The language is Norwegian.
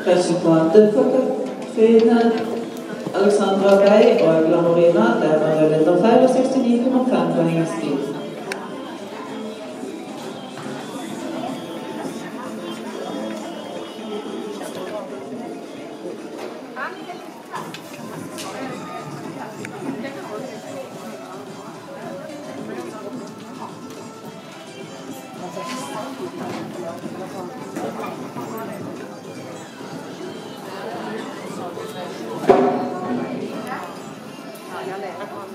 Resultatet for Katrine Alexandra Bey og Agla Morina, det var Linda Feil og 69,5 poeng i stil. Jag läser.